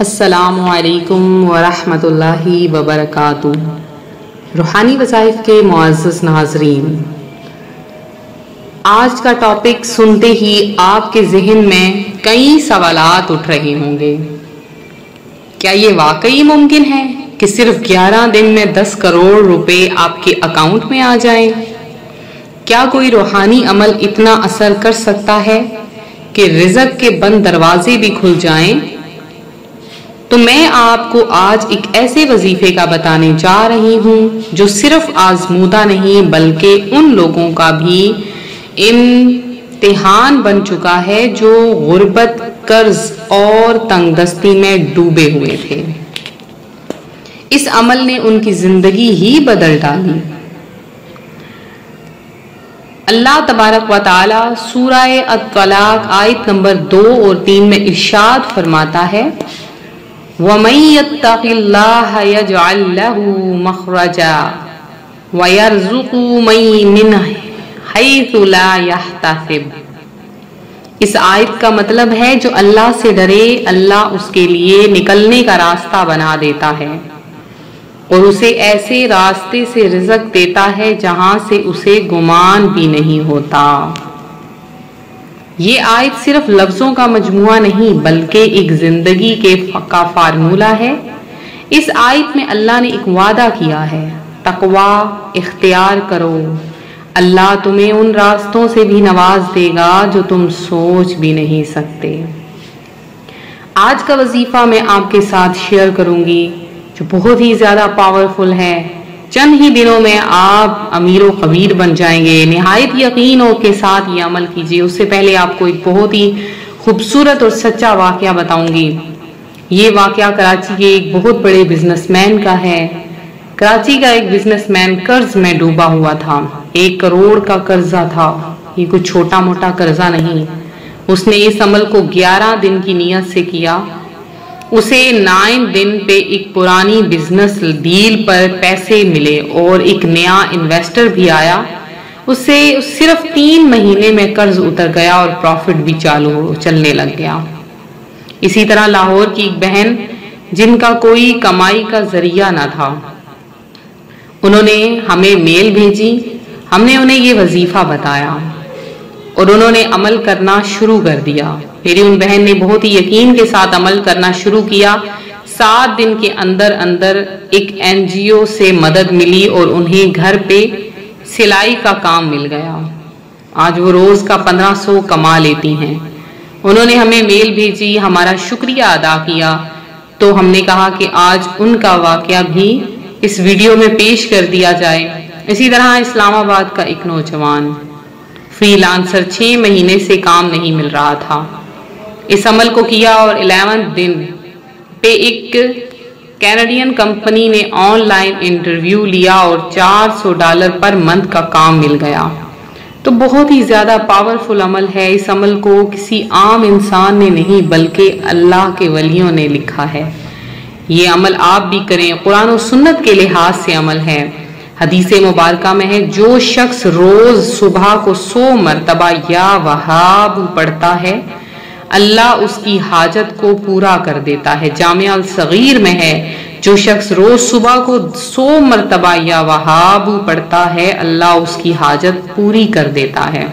السلام علیکم ورحمۃ اللہ وبرکاتہ۔ روحانی وظائف کے معزز ناظرین، آج کا ٹاپک سنتے ہی آپ کے ذہن میں کئی سوالات اٹھ رہے ہوں گے۔ کیا یہ واقعی ممکن ہے کہ صرف 11 دن میں 10 کروڑ روپے آپ کے اکاؤنٹ میں آ جائیں؟ کیا کوئی روحانی عمل اتنا اثر کر سکتا ہے کہ رزق کے بند دروازے بھی کھل جائیں؟ تو میں آپ کو آج ایک ایسے وظیفے کا بتانے جا رہی ہوں جو صرف آزمودہ نہیں بلکہ ان لوگوں کا بھی امتحان بن چکا ہے جو غربت، قرض اور تنگ دستی میں ڈوبے ہوئے تھے۔ اس عمل نے ان کی زندگی ہی بدل ڈالی۔ اللہ تبارک و تعالی سورہ الطلاق آیت نمبر 2 اور 3 میں ارشاد فرماتا ہے، وَمَن يَتَّقِ اللَّهَ يَجْعَل لَّهُ مَخْرَجًا وَيَرْزُقْهُ مِنْ حَيْثُ لَا يَحْتَسِبُ۔ اس آیت کا مطلب ہے جو اللہ سے ڈرے اللہ اس کے لیے نکلنے کا راستہ بنا دیتا ہے اور اسے ایسے راستے سے رزق دیتا ہے جہاں سے اسے گمان بھی نہیں ہوتا۔ یہ آیت صرف لفظوں کا مجموعہ نہیں بلکہ ایک زندگی کا فارمولہ ہے۔ اس آیت میں اللہ نے ایک وعدہ کیا ہے، تقوی اختیار کرو، اللہ تمہیں ان راستوں سے بھی نواز دے گا جو تم سوچ بھی نہیں سکتے۔ آج کا وظیفہ میں آپ کے ساتھ شیئر کروں گی جو بہت ہی زیادہ پاورفل ہے۔ چند ہی دنوں میں آپ امیر و خبیر بن جائیں گے۔ نہایت یقین کے ساتھ یہ عمل کیجیے۔ اس سے پہلے آپ کو ایک بہت ہی خوبصورت اور سچا واقعہ بتاؤں گی۔ یہ واقعہ کراچی کے ایک بہت بڑے بزنس مین کا ہے۔ کراچی کا ایک بزنس مین قرض میں ڈوبا ہوا تھا۔ 1 کروڑ کا قرضہ تھا۔ یہ کوئی چھوٹا موٹا قرضہ نہیں۔ اس نے اس عمل کو 11 دن کی نیت سے کیا۔ اسے 9 دن پہ ایک پرانی بزنس ڈیل پر پیسے ملے اور ایک نیا انویسٹر بھی آیا۔ اسے صرف 3 مہینے میں قرض اتر گیا اور پروفٹ بھی چلنے لگ گیا۔ اسی طرح لاہور کی ایک بہن جن کا کوئی کمائی کا ذریعہ نہ تھا، انہوں نے ہمیں میل بھیجی۔ ہم نے انہیں یہ وظیفہ بتایا اور انہوں نے عمل کرنا شروع کر دیا۔ میری ان بہن نے بہت ہی یقین کے ساتھ عمل کرنا شروع کیا۔ 7 دن کے اندر ایک NGO سے مدد ملی اور انہیں گھر پہ سلائی کا کام مل گیا۔ آج وہ روز کا 1500 کما لیتی ہیں۔ انہوں نے ہمیں میل بھیجی، ہمارا شکریہ ادا کیا، تو ہم نے کہا کہ آج ان کا واقعہ بھی اس ویڈیو میں پیش کر دیا جائے۔ اسی طرح اسلام آباد کا ایک نوجوان فری لانسر 6 مہینے سے کام نہیں مل رہا تھا۔ اس عمل کو کیا اور 11 دن پہ ایک کینیڈین کمپنی نے آن لائن انٹرویو لیا اور $400 پر منتھ کا کام مل گیا۔ تو بہت ہی زیادہ پاورفل عمل ہے۔ اس عمل کو کسی عام انسان نے نہیں بلکہ اللہ کے ولیوں نے لکھا ہے۔ یہ عمل آپ بھی کریں۔ قرآن و سنت کے لحاظ سے عمل ہے۔ حدیث مبارکہ میں ہے، جو شخص روز صبح کو 100 مرتبہ یا وہاب پڑھتا ہے اللہ اس کی حاجت کو پورا کر دیتا ہے۔ جامعہ الصغیر میں ہے، جو شخص روز صبح کو 100 مرتبہ یا وہاب پڑھتا ہے اللہ اس کی حاجت پوری کر دیتا ہے۔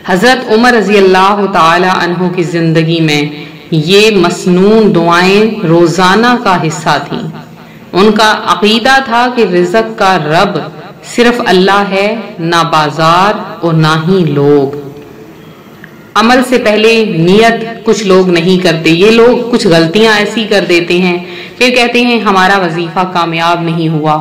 حضرت عمر رضی اللہ تعالی عنہ کی زندگی میں یہ مسنون دعائیں روزانہ کا حصہ تھیں۔ ان کا عقیدہ تھا کہ رزق کا رب صرف اللہ ہے، نہ بازار اور نہ ہی لوگ۔ عمل سے پہلے نیت کچھ لوگ نہیں کرتے۔ یہ لوگ کچھ غلطیاں ایسی کر دیتے ہیں، پھر کہتے ہیں ہمارا وظیفہ کامیاب نہیں ہوا،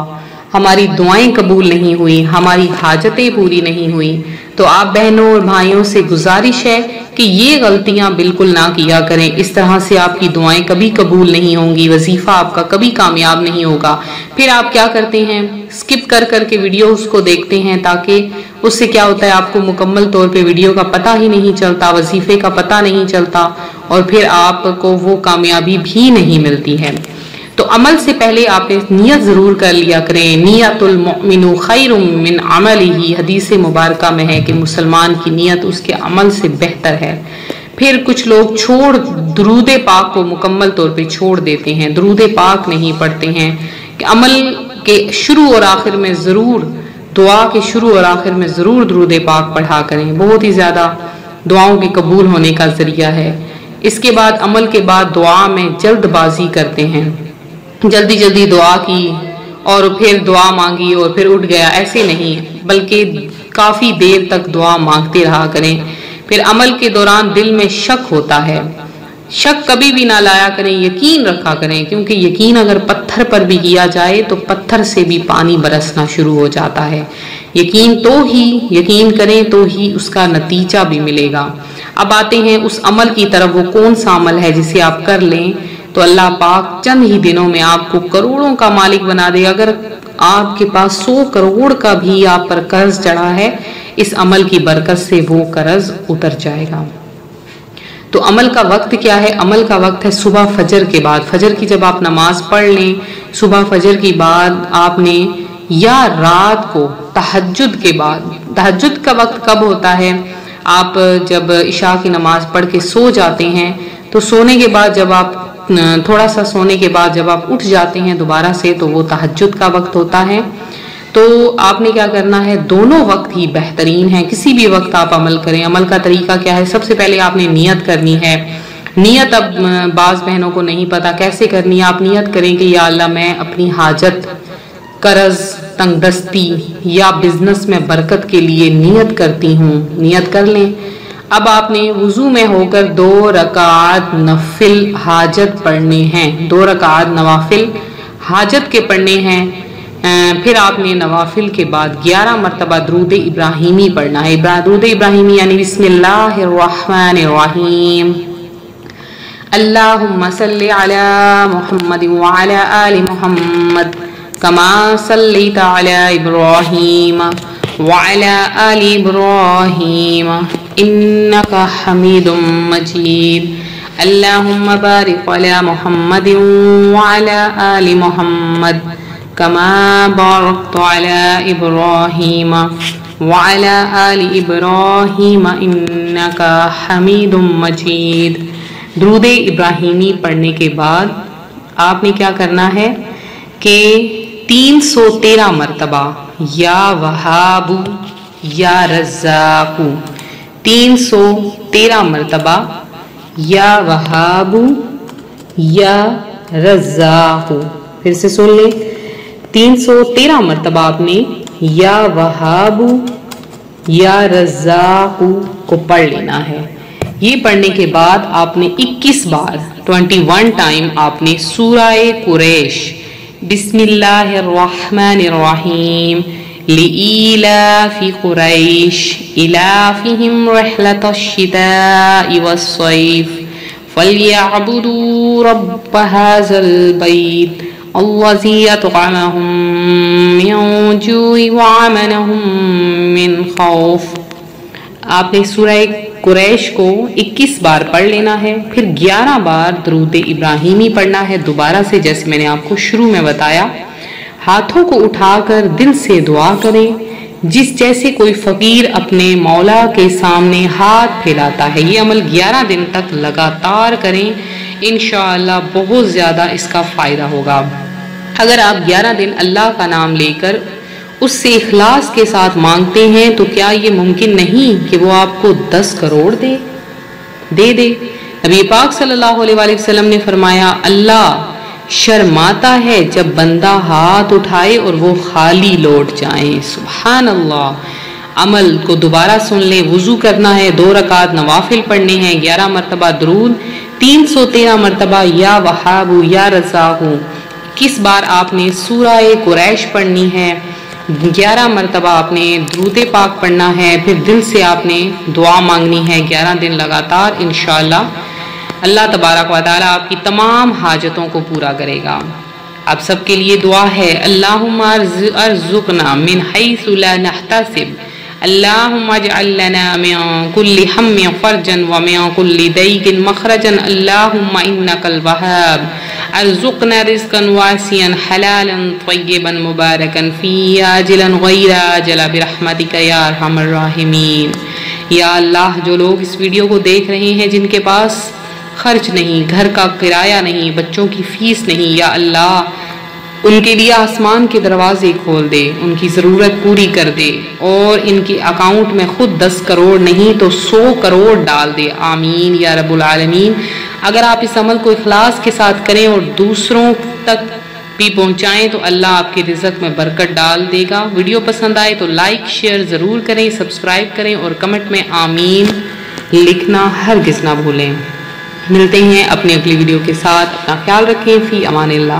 ہماری دعائیں قبول نہیں ہوئی، ہماری حاجتیں پوری نہیں ہوئی۔ تو آپ بہنوں اور بھائیوں سے گزارش ہے کہ یہ غلطیاں بالکل نہ کیا کریں۔ اس طرح سے آپ کی دعائیں کبھی قبول نہیں ہوں گی، وظیفہ آپ کا کبھی کامیاب نہیں ہوگا۔ پھر آپ کیا کرتے ہیں، سکپ کر کے ویڈیوز کو دیکھتے ہیں، تاکہ اس سے کیا ہوتا ہے آپ کو مکمل طور پہ ویڈیو کا پتہ ہی نہیں چلتا، وظیفے کا پتہ نہیں چلتا اور پھر آپ کو وہ کامیابی بھی نہیں ملتی ہے۔ تو عمل سے پہلے آپ نے نیت ضرور کر لیا کریں۔ نیت المؤمن خیر من عملہ، حدیث مبارکہ میں ہے کہ مسلمان کی نیت اس کے عمل سے بہتر ہے۔ پھر کچھ لوگ درود پاک کو مکمل طور پہ چھوڑ دیتے ہیں، درود پاک نہیں پڑھتے ہیں کہ عمل کے شروع اور آخر میں ضرور، دعا کے شروع اور آخر میں ضرور درود پاک پڑھا کریں، بہت ہی زیادہ دعاؤں کے قبول ہونے کا ذریعہ ہے۔ اس کے بعد عمل کے بعد دعا میں جلد بازی کرتے ہیں، جلدی جلدی دعا کی اور پھر دعا مانگی اور پھر اٹھ گیا، ایسے نہیں، بلکہ کافی دیر تک دعا مانگتے رہا کریں۔ پھر عمل کے دوران دل میں شک ہوتا ہے، شک کبھی بھی نہ لایا کریں، یقین رکھا کریں، کیونکہ یقین اگر پتھر پر بھی کیا جائے تو پتھر سے بھی پانی برسنا شروع ہو جاتا ہے۔ یقین کریں تو ہی اس کا نتیجہ بھی ملے گا۔ اب آتے ہیں اس عمل کی طرف، وہ کون سا عمل ہے جسے آپ کر لیں تو اللہ پاک چند ہی دنوں میں آپ کو کروڑوں کا مالک بنا دے۔ اگر آپ کے پاس 100 کروڑ کا بھی آپ پر قرض چڑھا ہے، اس عمل کی برکت سے وہ قرض اتر جائے گا۔ تو عمل کا وقت کیا ہے؟ عمل کا وقت ہے صبح فجر کے بعد، فجر کی جب آپ نماز پڑھ لیں، صبح فجر کی بعد آپ نے، یا رات کو تہجد کے بعد۔ تہجد کا وقت کب ہوتا ہے؟ آپ جب عشاء کی نماز پڑھ کے سو جاتے ہیں تو سونے کے بعد جب آپ تھوڑا سا سونے کے بعد جب آپ اٹھ جاتے ہیں دوبارہ سے تو وہ تہجد کا وقت ہوتا ہے۔ تو آپ نے کیا کرنا ہے؟ دونوں وقت ہی بہترین ہیں، کسی بھی وقت آپ عمل کریں۔ عمل کا طریقہ کیا ہے؟ سب سے پہلے آپ نے نیت کرنی ہے۔ نیت اب بعض بہنوں کو نہیں پتا کیسے کرنی ہے۔ آپ نیت کریں کہ یا اللہ میں اپنی حاجت، قرض، تنگ دستی یا بزنس میں برکت کے لیے نیت کرتی ہوں، نیت کر لیں۔ اب آپ نے وضو میں ہو کر 2 رکعات نفل حاجت پڑھنے ہیں، 2 رکعات نوافل حاجت کے پڑھنے ہیں۔ پھر آپ نے نوافل کے بعد 11 مرتبہ درود ابراہیمی پڑھنا ہے۔ درود ابراہیمی یعنی بسم اللہ الرحمن الرحیم، اللہم صلی علی محمد وعلی آل محمد کما صلیت علی ابراہیم وعلی آل ابراہیم انکا حمید مجید، اللہم بارک علی محمد وعلی آل محمد كما باركت على إبراهيم وعلى آل إبراهيم إنك حميد مجيد۔ درود ابراہیمی پڑھنے کے بعد آپ نے کیا کرنا ہے کہ 313 مرتبہ یا وہاب یا رزاق، 313 مرتبہ یا وہاب یا رزاق، پھر سے سن لیں، 313 مرتبہ آپ نے یا وہاب یا رزاق کو پڑھ لینا ہے۔ یہ پڑھنے کے بعد آپ نے 21 بار 21 ٹائم آپ نے سورہ قریش بسم اللہ الرحمن الرحیم لإیلاف قریش إلافهم رحلة الشتاء والصيف فلیعبدوا رب هذا البیت الذی اطعمهم من جوع وآمنهم من خوف۔ آپ نے سورہ قریش کو 21 بار پڑھ لینا ہے، پھر 11 بار درود ابراہیمی پڑھنا ہے دوبارہ سے، جیسے میں نے آپ کو شروع میں بتایا۔ ہاتھوں کو اٹھا کر دل سے دعا کریں، جیسے کوئی فقیر اپنے مولا کے سامنے ہاتھ پھیلاتا ہے۔ یہ عمل 11 دن تک لگاتار کریں، انشاءاللہ بہت زیادہ اس کا فائدہ ہوگا۔ اگر آپ 11 دن اللہ کا نام لے کر اس سے اخلاص کے ساتھ مانگتے ہیں تو کیا یہ ممکن نہیں کہ وہ آپ کو 10 کروڑ دے دے۔ نبی پاک صلی اللہ علیہ وآلہ وسلم نے فرمایا، اللہ شرماتا ہے جب بندہ ہاتھ اٹھائے اور وہ خالی لوٹ جائیں۔ سبحان اللہ۔ عمل کو دوبارہ سن لیں، وضو کرنا ہے، 2 رکعات نوافل پڑھنے ہیں، 11 مرتبہ درود، 313 مرتبہ یا وہاب یا رزاق، 21 بار آپ نے سورہ قریش پڑھنی ہے، 11 مرتبہ آپ نے درود پاک پڑھنا ہے، پھر دل سے آپ نے دعا مانگنی ہے 11 دن لگاتار۔ انشاءاللہ اللہ تبارک و تعالی آپ کی تمام حاجتوں کو پورا کرے گا۔ آپ سب کے لیے دعا ہے، اللہم ارزقنا من حیث لا نحتسب، اللہم اجعل لنا من کل ہم فرجا ومن کل ضیق مخرجا، اللہم انک الوہاب، ارزقنا رزقا واسعا حلالا طیبا مبارکا فی عاجلا غیر عاجلا برحمتک یا ارحم الراحمین۔ یا اللہ جو لوگ اس ویڈیو کو دیکھ رہے ہیں جن کے پاس خرچ نہیں، گھر کا کرایہ نہیں، بچوں کی فیس نہیں، یا اللہ ان کے لیے آسمان کے دروازے کھول دے، ان کی ضرورت پوری کر دے، اور ان کے اکاؤنٹ میں خود 10 کروڑ نہیں تو 100 کروڑ ڈال دے، آمین یا رب العالمین۔ اگر آپ اس عمل کو اخلاص کے ساتھ کریں اور دوسروں تک بھی پہنچائیں تو اللہ آپ کے رزق میں برکت ڈال دے گا۔ ویڈیو پسند آئے تو لائک شیئر ضرور کریں، سبسکرائب کریں اور کمنٹ میں آمین لکھنا ہرگز نہ بھولیں۔ ملتے ہیں اپنی اگلی ویڈیو کے ساتھ، اپنا خیال رکھیں، فی امان اللہ۔